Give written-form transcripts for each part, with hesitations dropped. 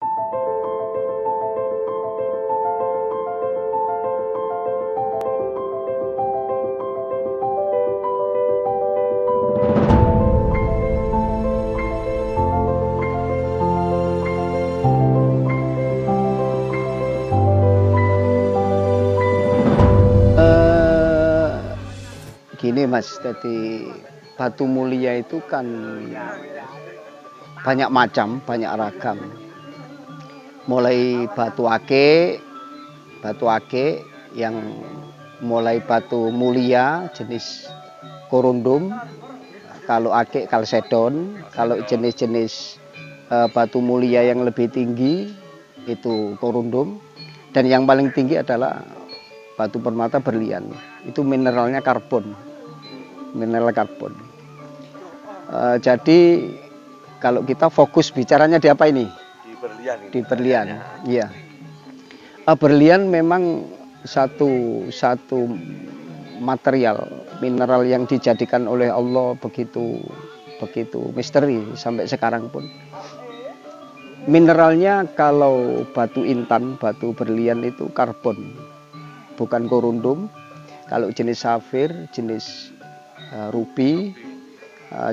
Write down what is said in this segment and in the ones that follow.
Gini Mas, jadi batu mulia itu kan banyak macam, banyak ragam. Mulai batu ake yang mulai batu mulia jenis korundum, kalau ake kalsedon, kalau jenis-jenis batu mulia yang lebih tinggi itu korundum, dan yang paling tinggi adalah batu permata berlian, itu mineralnya karbon. Mineral karbon. Jadi kalau kita fokus bicaranya di apa ini? Di berlian. Di berlian. Iya. Berlian memang satu material mineral yang dijadikan oleh Allah begitu misteri sampai sekarang pun. Mineralnya kalau batu intan, batu berlian itu karbon, bukan korundum. Kalau jenis safir, jenis ruby,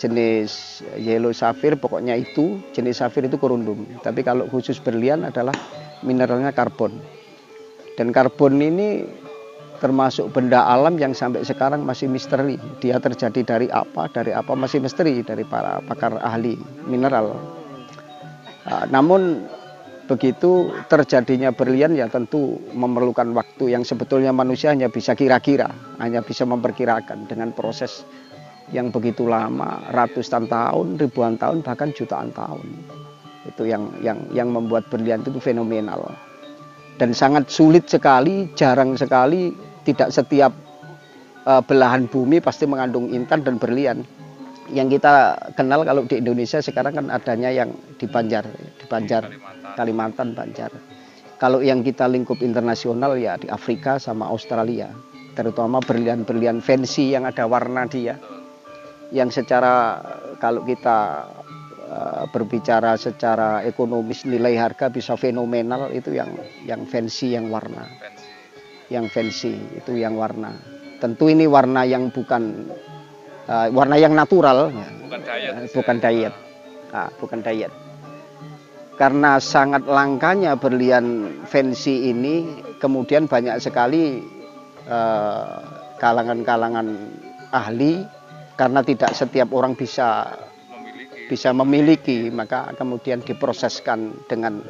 jenis yellow safir, pokoknya itu jenis safir itu korundum. Tapi kalau khusus berlian adalah mineralnya karbon. Dan karbon ini termasuk benda alam yang sampai sekarang masih misteri. Dia terjadi dari apa masih misteri dari para pakar ahli mineral. Namun begitu terjadinya berlian ya tentu memerlukan waktu yang sebetulnya manusia hanya bisa kira-kira, hanya bisa memperkirakan dengan proses yang begitu lama, ratusan tahun, ribuan tahun, bahkan jutaan tahun. Itu yang membuat berlian itu fenomenal. Dan sangat sulit sekali, jarang sekali, tidak setiap belahan bumi pasti mengandung intan dan berlian. Yang kita kenal kalau di Indonesia sekarang kan adanya yang di Banjar, Kalimantan, Banjar. Kalau yang kita lingkup internasional ya di Afrika sama Australia, terutama berlian-berlian fancy yang ada warna dia, yang secara kalau kita berbicara secara ekonomis nilai harga bisa fenomenal, itu yang fancy, yang warna, yang fancy itu yang warna. Tentu ini warna yang bukan warna yang natural, bukan diet. Bukan diet. Karena sangat langkanya berlian fancy ini, kemudian banyak sekali kalangan-kalangan ahli, karena tidak setiap orang bisa memiliki, maka kemudian diproseskan dengan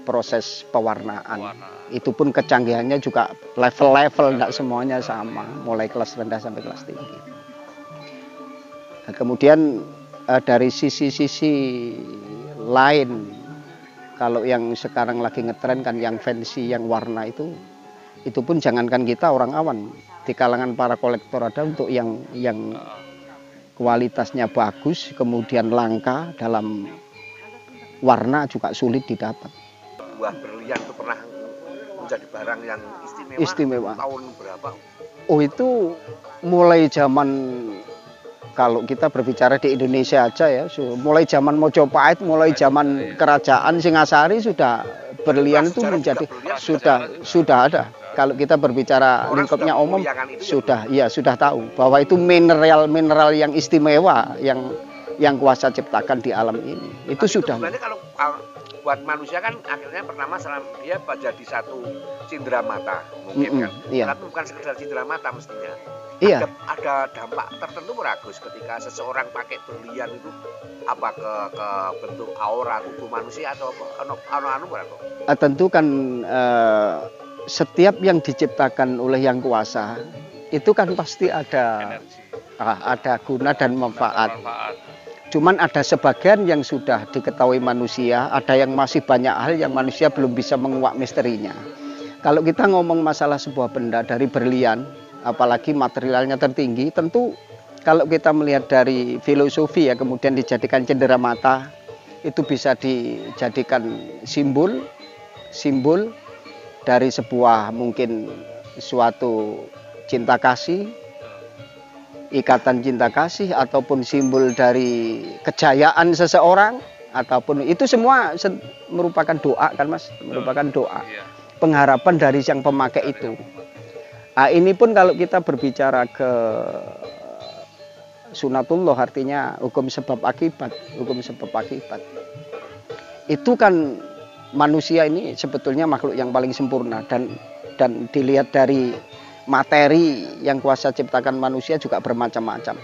proses pewarnaan. Itu pun kecanggihannya juga level-level, tidak semuanya sama, mulai kelas rendah sampai kelas tinggi. Nah, kemudian dari sisi-sisi lain, kalau yang sekarang lagi ngetren kan yang fancy, yang warna itu pun jangankan kita orang awan, di kalangan para kolektor ada untuk yang kualitasnya bagus, kemudian langka dalam warna juga sulit didapat. Buah berlian itu pernah menjadi barang yang istimewa. Tahun berapa? Oh, itu mulai zaman, kalau kita berbicara di Indonesia aja ya, mulai zaman Mojopahit, mulai zaman Kerajaan Singasari sudah berlian itu menjadi sudah ada. Kalau kita berbicara lingkupnya umum sudah tahu bahwa itu mineral yang istimewa yang kuasa ciptakan di alam ini. Itu sudah. Sebenarnya kalau buat manusia kan akhirnya pertama dia jadi satu cindera mata mungkin kan. Iya. Tapi bukan sekedar cindera mata mestinya. Iya. Ada dampak tertentu Ragus ketika seseorang pakai berlian itu apa ke bentuk aura tubuh manusia atau anu berapa? Tentu kan setiap yang diciptakan oleh yang kuasa itu kan pasti ada guna dan manfaat. Cuman ada sebagian yang sudah diketahui manusia, ada yang masih banyak hal yang manusia belum bisa menguak misterinya. Kalau kita ngomong masalah sebuah benda dari berlian, apalagi materialnya tertinggi, tentu kalau kita melihat dari filosofi ya, kemudian dijadikan cendera mata, itu bisa dijadikan simbol dari sebuah mungkin suatu cinta kasih, ikatan cinta kasih, ataupun simbol dari kejayaan seseorang, ataupun itu semua merupakan doa kan Mas, merupakan doa. Pengharapan dari yang pemakai itu. Nah, ini pun kalau kita berbicara ke sunatullah, artinya hukum sebab akibat, hukum sebab akibat. Itu kan manusia ini sebetulnya makhluk yang paling sempurna, dan dilihat dari materi yang kuasa ciptakan manusia juga bermacam-macam.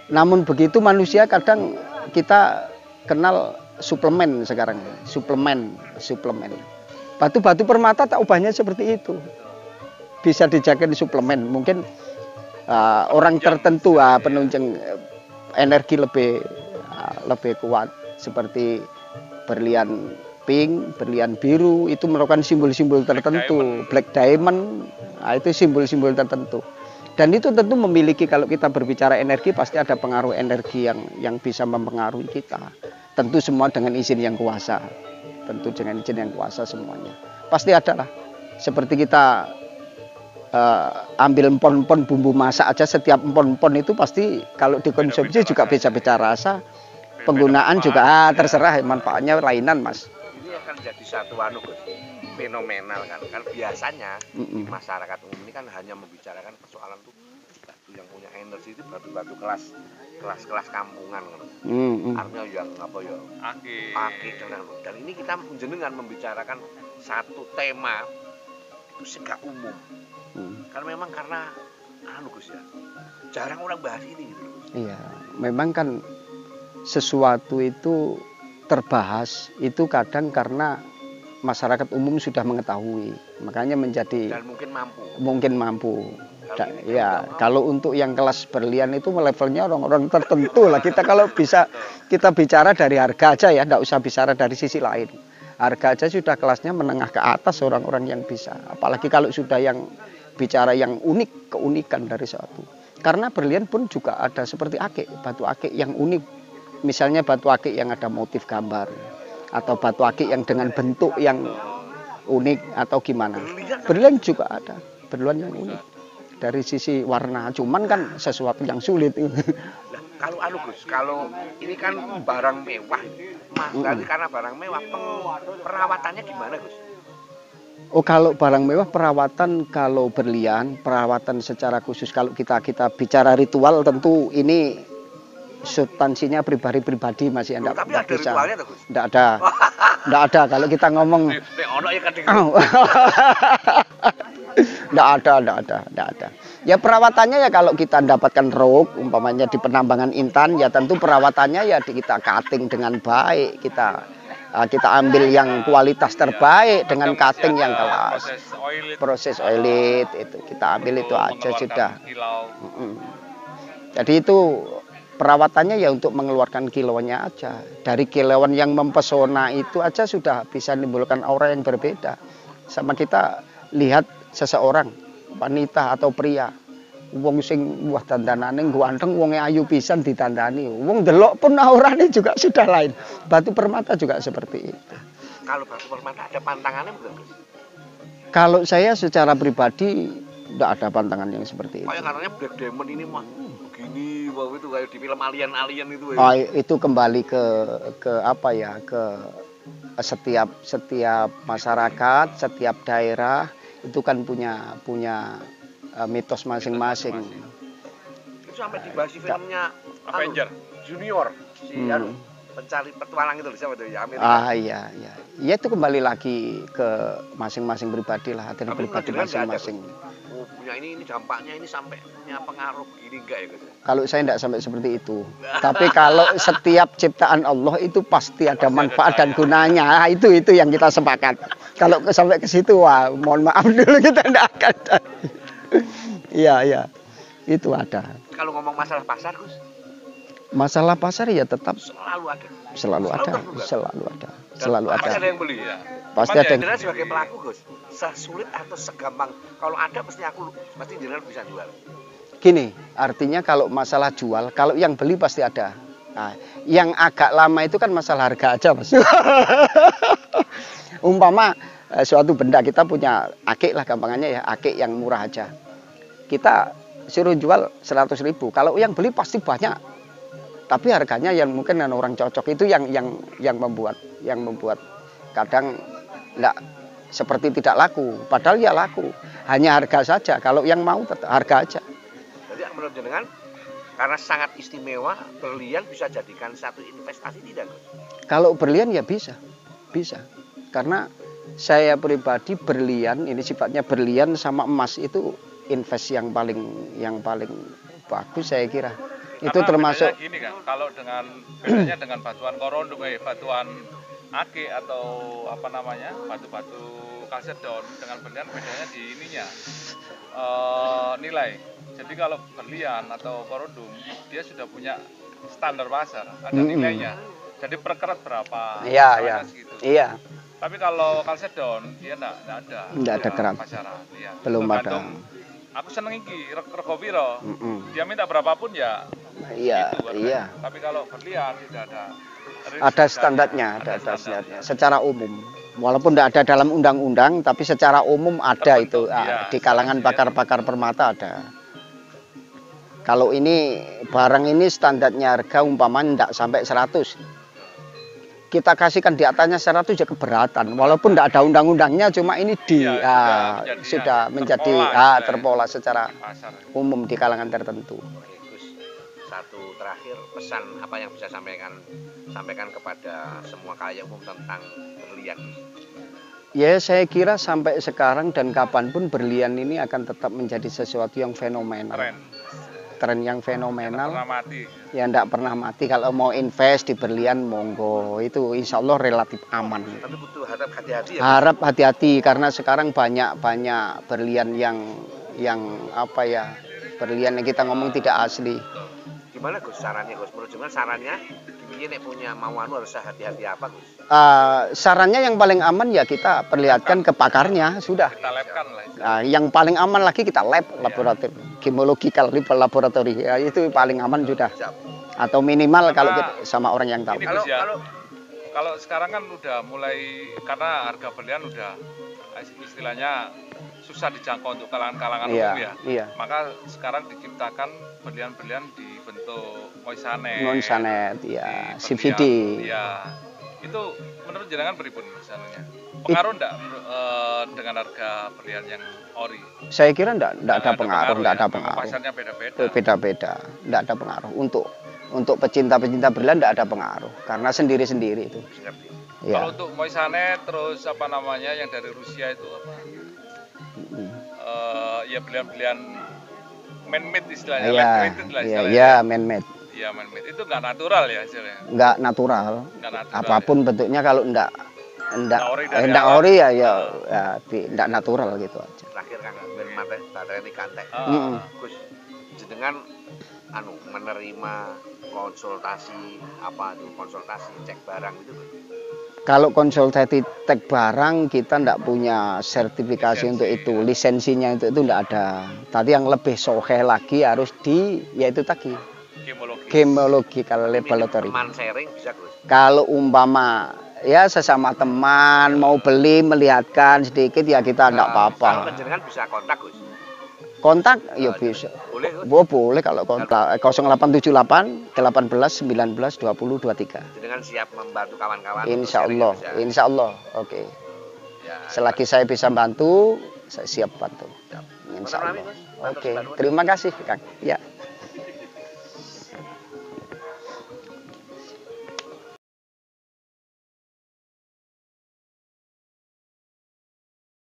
Namun begitu manusia kadang kita kenal suplemen sekarang, suplemen. Batu-batu permata tak ubahnya seperti itu. Bisa dijadikan suplemen. Mungkin orang tertentu penunjang energi lebih kuat, seperti berlian pink, berlian biru, itu merupakan simbol-simbol tertentu. Black diamond, itu simbol-simbol tertentu. Dan itu tentu memiliki, kalau kita berbicara energi, pasti ada pengaruh energi yang bisa mempengaruhi kita. Tentu semua dengan izin yang kuasa. Tentu dengan izin yang kuasa semuanya. Pasti ada lah. Seperti kita ambil empon-empon bumbu masak aja, setiap empon-empon itu pasti kalau dikonsumsi juga beda-beda rasa. Penggunaan juga terserah, manfaatnya lainan Mas. Ini akan jadi satu fenomenal kan biasanya di masyarakat umum ini kan hanya membicarakan persoalan tuh batu yang punya energi itu batu-batu kelas kampungan kan. Artinya yang apa ya akik dan ini kita jenengan membicarakan satu tema itu segak umum. Kan memang karena Gus ya jarang orang bahas ini gitu. Iya, memang kan sesuatu itu terbahas itu kadang karena masyarakat umum sudah mengetahui, makanya menjadi dan mungkin mampu. Ya, kalau untuk yang kelas berlian itu levelnya orang-orang tertentu lah. Kita kalau bisa kita bicara dari harga aja ya, enggak usah bicara dari sisi lain. Harga aja sudah kelasnya menengah ke atas orang-orang yang bisa. Apalagi kalau sudah yang bicara yang unik, keunikan dari suatu. Karena berlian pun juga ada seperti akik, batu akik yang unik. Misalnya batu akik yang ada motif gambar, atau batu akik yang dengan bentuk yang unik atau gimana. Berlian juga ada, berlian yang unik dari sisi warna. Cuman kan sesuatu yang sulit. Kalau Gus, kalau ini kan barang mewah, Mas, karena barang mewah, perawatannya gimana Gus? Oh, kalau barang mewah perawatan, kalau berlian perawatan secara khusus, kalau kita bicara ritual tentu ini substansinya pribadi masih enggak bisa. Enggak ada kalau kita ngomong. Enggak ada. Ya perawatannya ya kalau kita mendapatkan roh, umpamanya di penambangan intan, ya tentu perawatannya ya kita cutting dengan baik, kita ambil yang kualitas terbaik dengan cutting yang kelas. Proses oilit itu kita ambil itu aja sudah. Jadi itu perawatannya ya untuk mengeluarkan kilauannya aja. Dari kilauan yang mempesona itu aja sudah bisa menimbulkan aura yang berbeda. Sama kita lihat seseorang, wanita atau pria, wong sing wah dandanane ganteng, wonge ayu pisan ditandani. Wong delok pun aurane juga sudah lain. Batu permata juga seperti itu. Kalau batu permata ada pantangannya bukan? Kalau saya secara pribadi tidak ada pantangan yang seperti itu. Kayak katanya Black Diamond ini mah begini, wow, itu kayak di film alien itu ya. Oh, itu kembali ke apa ya, ke setiap masyarakat, setiap daerah itu kan punya mitos masing-masing. Itu sampai dibahas di filmnya Avenger Junior si pencari petualang itu siapa itu ya, Amerika. Iya. Ya itu kembali lagi ke masing-masing pribadi lah, dari pribadi masing-masing. Oh, punya ini dampaknya ini sampai punya pengaruh begini enggak ya Gus? Kalau saya tidak sampai seperti itu. Tapi kalau setiap ciptaan Allah itu pasti ada manfaat dan gunanya. Itu yang kita sepakat. Kalau sampai ke situ, wah, mohon maaf dulu kita tidak akan. Iya. Itu ada. Kalau ngomong masalah pasar, Gus? Masalah pasar ya tetap selalu ada. Selalu ada. Pasti ada yang beli ya. Pasti ada. Jenderal sebagai pelaku, Gus, sesulit atau segampang kalau ada pasti jenderal bisa jual. Gini, artinya kalau masalah jual, kalau yang beli pasti ada. Nah, yang agak lama itu kan masalah harga aja, Mas. Umpama suatu benda kita punya akik lah gampangannya ya, akik yang murah aja. Kita suruh jual 100.000. Kalau yang beli pasti banyak. Tapi harganya yang mungkin orang cocok itu yang membuat kadang enggak seperti tidak laku. Padahal ya laku. Hanya harga saja. Kalau yang mau tetap harga aja. Jadi menurut jenengan karena sangat istimewa, berlian bisa jadikan satu investasi tidak, Gus? Kalau berlian ya bisa. Karena saya pribadi berlian ini sifatnya berlian sama emas itu invest yang paling bagus saya kira. Karena itu termasuk gini kan, kalau bedanya dengan batuan korondom, batuan ake atau apa namanya, batu-batu kalsedon, dengan berlian bedanya di ininya nilai. Jadi kalau berlian atau korondom dia sudah punya standar pasar, ada nilainya. Jadi per karat berapa? Iya. Gitu. Iya. Tapi kalau kalsedon dia enggak ada. Enggak ada kerat. Pasaran, ya. Belum ada. Aku seneng iki rego piro. Dia minta berapapun ya. Iya, gitu, iya. Tapi kalau berlian tidak ada standarnya, ada standarnya secara umum. Walaupun tidak ada dalam undang-undang, tapi secara umum ada itu. Di kalangan pakar-pakar permata ada. Kalau ini barang ini standarnya harga umpamanya tidak sampai 100. Kita kasihkan di atasnya 100 ya keberatan. Walaupun tidak ada undang-undangnya, cuma ini sudah menjadi terpola secara umum di kalangan tertentu. Satu terakhir, pesan apa yang bisa sampaikan kepada semua khalayak umum tentang berlian? Ya, saya kira sampai sekarang dan kapanpun berlian ini akan tetap menjadi sesuatu yang fenomenal. Tren yang fenomenal. Ya tidak pernah mati. Kalau mau invest di berlian monggo, itu insya Allah relatif aman. Tapi butuh harap hati-hati ya. Harap hati-hati karena sekarang banyak berlian yang apa ya, berlian yang kita ngomong tidak asli. Gimana Gus sarannya, Gus? Menurut jenengan sarannya ini punya mau harus hati-hati apa, Gus? Sarannya yang paling aman ya kita perlihatkan ke pakarnya sudah. Kita labkan lah. Yang paling aman lagi kita laboratorium, gemological laboratory, ya, itu paling aman sudah. Atau minimal kalau kita sama orang yang tahu. Kalau sekarang kan udah mulai, karena harga berlian udah istilahnya susah dijangkau untuk kalangan-kalangan umum ya. Iya. Maka sekarang diciptakan berlian-berlian dibentuk moisanet. Moisanet, ya, CVD. Ya. Itu menurut jenengan pripun misalnya? Pengaruh enggak dengan harga berlian yang ori? Saya kira enggak ada pengaruh, enggak ada pengaruh. Pasarnya beda-beda. Beda-beda, enggak ada pengaruh. Untuk pecinta-pecinta berlian enggak ada pengaruh karena sendiri-sendiri itu. Ya. Kalau untuk moisanet terus apa namanya yang dari Rusia itu apa? Ya berlian-berlian man-made istilahnya. Iya, man-made. Iya, man-made. Itu enggak natural ya hasilnya? Enggak natural. Apapun bentuknya kalau enggak ori ya enggak natural gitu aja. Terakhir kan ben materi kantek. Gus, jenengan menerima konsultasi cek barang itu. Kalau konsultasi cek barang kita enggak punya sertifikasi untuk itu, lisensinya itu enggak ada. Tadi yang lebih soheh lagi harus yaitu tadi gemologi kalau laboratory. Teman sharing bisa, Gus. Kalau umpama ya sesama teman mau beli melihatkan sedikit ya kita enggak apa-apa. Kalau jenengan bisa kontak, Gus. Kontak ya bisa. Boleh kalau kontak 0878 18 19 20 23. Jenengan siap membantu kawan-kawan. Insya Allah. Oke. Ya, selagi saya bisa bantu, saya siap bantu. Insya Allah. Oke. Terima kasih, Kang. Ya.